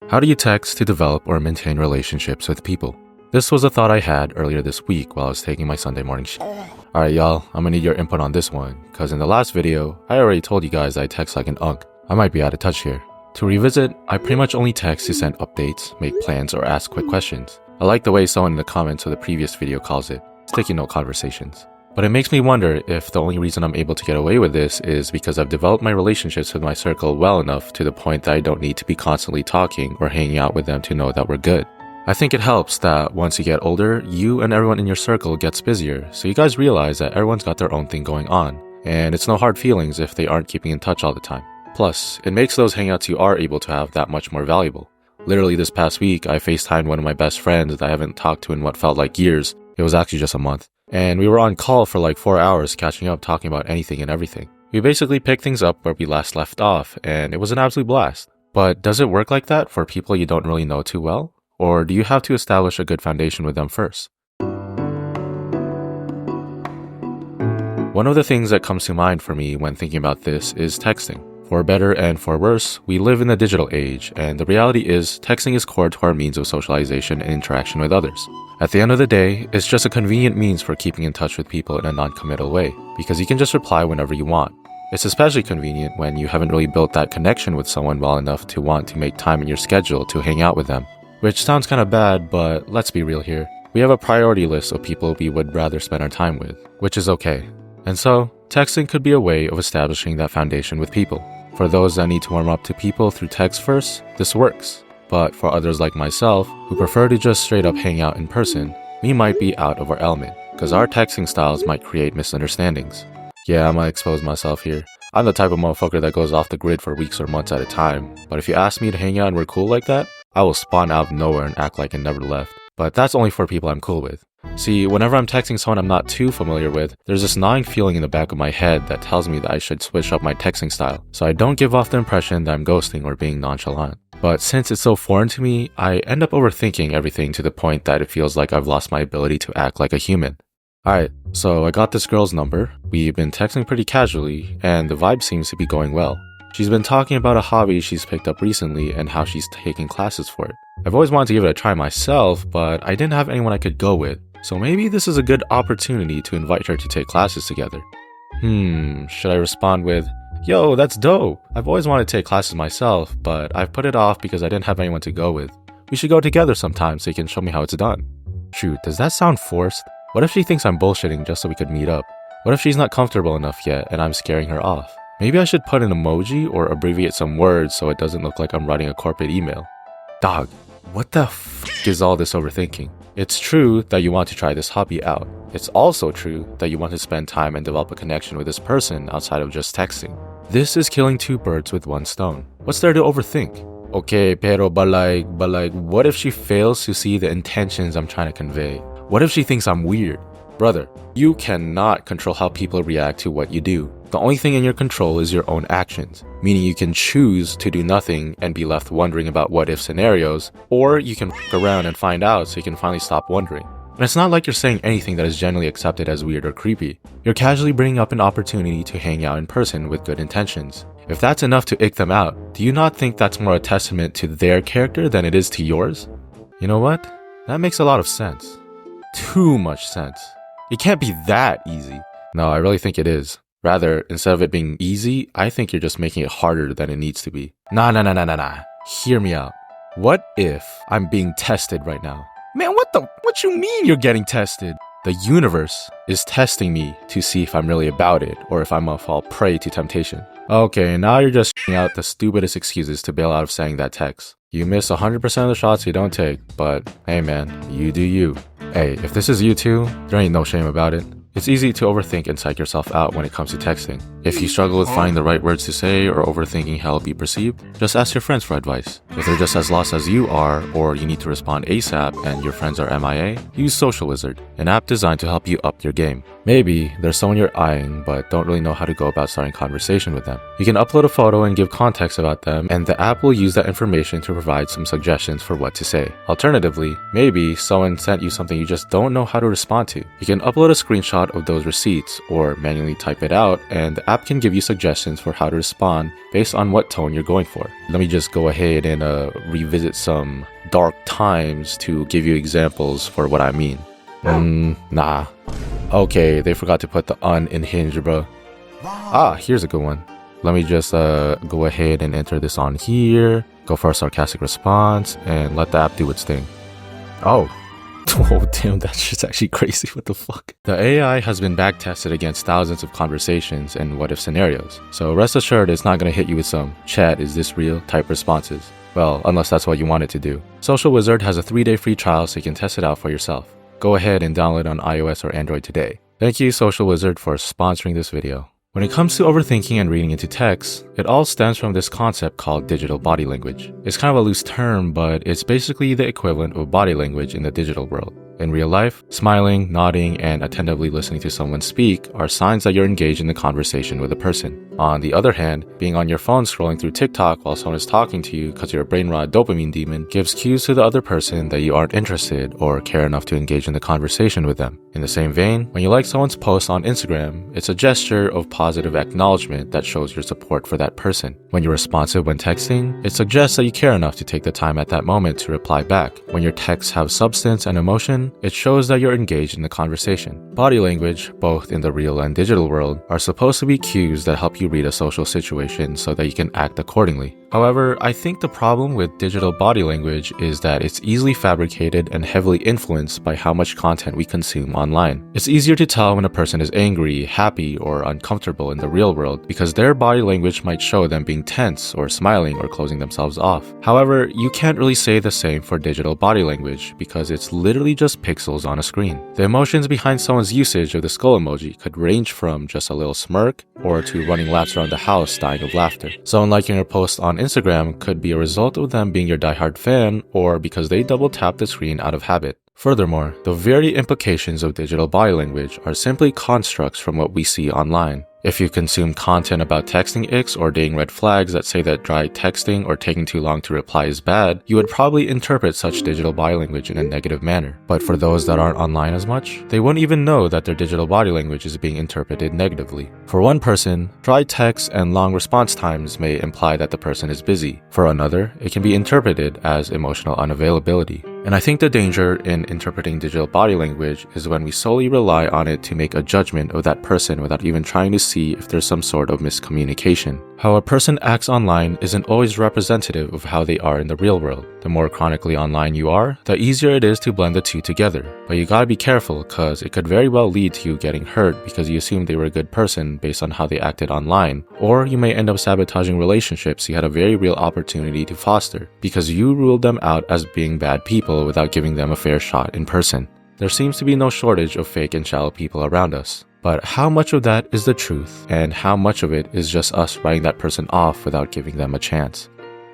How do you text to develop or maintain relationships with people? This was a thought I had earlier this week while I was taking my Sunday morning Alright y'all, I'm gonna need your input on this one, cause in the last video, I already told you guys I text like an unk. I might be out of touch here. To revisit, I pretty much only text to send updates, make plans, or ask quick questions. I like the way someone in the comments of the previous video calls it, sticky note conversations. But it makes me wonder if the only reason I'm able to get away with this is because I've developed my relationships with my circle well enough to the point that I don't need to be constantly talking or hanging out with them to know that we're good. I think it helps that once you get older, you and everyone in your circle gets busier, so you guys realize that everyone's got their own thing going on, and it's no hard feelings if they aren't keeping in touch all the time. Plus, it makes those hangouts you are able to have that much more valuable. Literally this past week, I FaceTimed one of my best friends that I haven't talked to in what felt like years. It was actually just a month. And we were on call for like 4 hours catching up, talking about anything and everything. We basically picked things up where we last left off, and it was an absolute blast. But does it work like that for people you don't really know too well? Or do you have to establish a good foundation with them first? One of the things that comes to mind for me when thinking about this is texting. For better and for worse, we live in the digital age, and the reality is texting is core to our means of socialization and interaction with others. At the end of the day, it's just a convenient means for keeping in touch with people in a non-committal way, because you can just reply whenever you want. It's especially convenient when you haven't really built that connection with someone well enough to want to make time in your schedule to hang out with them. Which sounds kind of bad, but let's be real here. We have a priority list of people we would rather spend our time with, which is okay. And so, texting could be a way of establishing that foundation with people. For those that need to warm up to people through text first, this works. But for others like myself, who prefer to just straight up hang out in person, we might be out of our element, because our texting styles might create misunderstandings. Yeah, I'm gonna expose myself here. I'm the type of motherfucker that goes off the grid for weeks or months at a time, but if you ask me to hang out and we're cool like that, I will spawn out of nowhere and act like I never left. But that's only for people I'm cool with. See, whenever I'm texting someone I'm not too familiar with, there's this gnawing feeling in the back of my head that tells me that I should switch up my texting style, so I don't give off the impression that I'm ghosting or being nonchalant. But since it's so foreign to me, I end up overthinking everything to the point that it feels like I've lost my ability to act like a human. Alright, so I got this girl's number, we've been texting pretty casually, and the vibe seems to be going well. She's been talking about a hobby she's picked up recently and how she's taking classes for it. I've always wanted to give it a try myself, but I didn't have anyone I could go with, so maybe this is a good opportunity to invite her to take classes together. Should I respond with, "Yo, that's dope. I've always wanted to take classes myself, but I've put it off because I didn't have anyone to go with. We should go together sometime so you can show me how it's done." Shoot, does that sound forced? What if she thinks I'm bullshitting just so we could meet up? What if she's not comfortable enough yet and I'm scaring her off? Maybe I should put an emoji or abbreviate some words so it doesn't look like I'm writing a corporate email. Dog, what the f is all this overthinking? It's true that you want to try this hobby out. It's also true that you want to spend time and develop a connection with this person outside of just texting. This is killing two birds with one stone. What's there to overthink? Okay, but what if she fails to see the intentions I'm trying to convey? What if she thinks I'm weird? Brother, you cannot control how people react to what you do. The only thing in your control is your own actions, meaning you can choose to do nothing and be left wondering about what-if scenarios, or you can f*** around and find out so you can finally stop wondering. And it's not like you're saying anything that is generally accepted as weird or creepy. You're casually bringing up an opportunity to hang out in person with good intentions. If that's enough to ick them out, do you not think that's more a testament to their character than it is to yours? You know what? That makes a lot of sense. Too much sense. It can't be that easy. No, I really think it is. Rather, instead of it being easy, I think you're just making it harder than it needs to be. Nah. Hear me out. What if I'm being tested right now? Man, what you mean you're getting tested? The universe is testing me to see if I'm really about it or if I'm gonna fall prey to temptation. Okay, now you're just out the stupidest excuses to bail out of saying that text. You miss 100% of the shots you don't take, but hey man, you do you. Hey, if this is you too, there ain't no shame about it. It's easy to overthink and psych yourself out when it comes to texting. If you struggle with finding the right words to say or overthinking how it'll be perceived, just ask your friends for advice. If they're just as lost as you are, or you need to respond ASAP and your friends are MIA, use Social Wizard, an app designed to help you up your game. Maybe there's someone you're eyeing but don't really know how to go about starting conversation with them. You can upload a photo and give context about them, and the app will use that information to provide some suggestions for what to say. Alternatively, maybe someone sent you something you just don't know how to respond to. You can upload a screenshot screenshot of those receipts or manually type it out, and the app can give you suggestions for how to respond based on what tone you're going for. Let me just go ahead and revisit some dark times to give you examples for what I mean. Nah. Okay, they forgot to put the in Hinge, bro. Ah, here's a good one. Let me just go ahead and enter this on here, go for a sarcastic response, and let the app do its thing. Oh, damn, that shit's actually crazy. What the fuck? The AI has been backtested against thousands of conversations and what-if scenarios, so rest assured it's not going to hit you with some "chat, is this real?" type responses. Well, unless that's what you want it to do. Social Wizard has a 3-day free trial so you can test it out for yourself. Go ahead and download on iOS or Android today. Thank you, Social Wizard, for sponsoring this video. When it comes to overthinking and reading into text, it all stems from this concept called digital body language. It's kind of a loose term, but it's basically the equivalent of body language in the digital world. In real life, smiling, nodding, and attentively listening to someone speak are signs that you're engaged in the conversation with a person. On the other hand, being on your phone scrolling through TikTok while someone is talking to you because you're a brain-rot dopamine demon gives cues to the other person that you aren't interested or care enough to engage in the conversation with them. In the same vein, when you like someone's post on Instagram, it's a gesture of positive acknowledgement that shows your support for that person. When you're responsive when texting, it suggests that you care enough to take the time at that moment to reply back. When your texts have substance and emotion, it shows that you're engaged in the conversation. Body language, both in the real and digital world, are supposed to be cues that help you read a social situation so that you can act accordingly. However, I think the problem with digital body language is that it's easily fabricated and heavily influenced by how much content we consume online. It's easier to tell when a person is angry, happy, or uncomfortable in the real world because their body language might show them being tense or smiling or closing themselves off. However, you can't really say the same for digital body language because it's literally just pixels on a screen. The emotions behind someone's usage of the skull emoji could range from just a little smirk or to running laps around the house dying of laughter. Someone liking your post on Instagram could be a result of them being your diehard fan or because they double tap the screen out of habit. Furthermore, the very implications of digital body language are simply constructs from what we see online. If you consume content about texting icks or dating red flags that say that dry texting or taking too long to reply is bad, you would probably interpret such digital body language in a negative manner. But for those that aren't online as much, they won't even know that their digital body language is being interpreted negatively. For one person, dry text and long response times may imply that the person is busy. For another, it can be interpreted as emotional unavailability. And I think the danger in interpreting digital body language is when we solely rely on it to make a judgment of that person without even trying to see if there's some sort of miscommunication. How a person acts online isn't always representative of how they are in the real world. The more chronically online you are, the easier it is to blend the two together. But you gotta be careful cause it could very well lead to you getting hurt because you assumed they were a good person based on how they acted online. Or you may end up sabotaging relationships you had a very real opportunity to foster because you ruled them out as being bad people without giving them a fair shot in person. There seems to be no shortage of fake and shallow people around us. But how much of that is the truth, and how much of it is just us writing that person off without giving them a chance?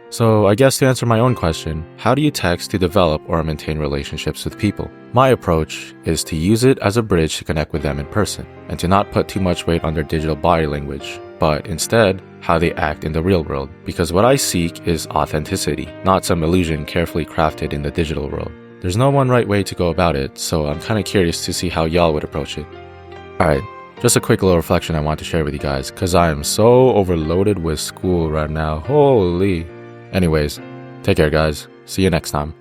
So I guess to answer my own question, how do you text to develop or maintain relationships with people? My approach is to use it as a bridge to connect with them in person, and to not put too much weight on their digital body language, but instead, how they act in the real world. Because what I seek is authenticity, not some illusion carefully crafted in the digital world. There's no one right way to go about it, so I'm kinda curious to see how y'all would approach it. Alright, just a quick little reflection I want to share with you guys, cause I am so overloaded with school right now, holy. Anyways, take care guys, see you next time.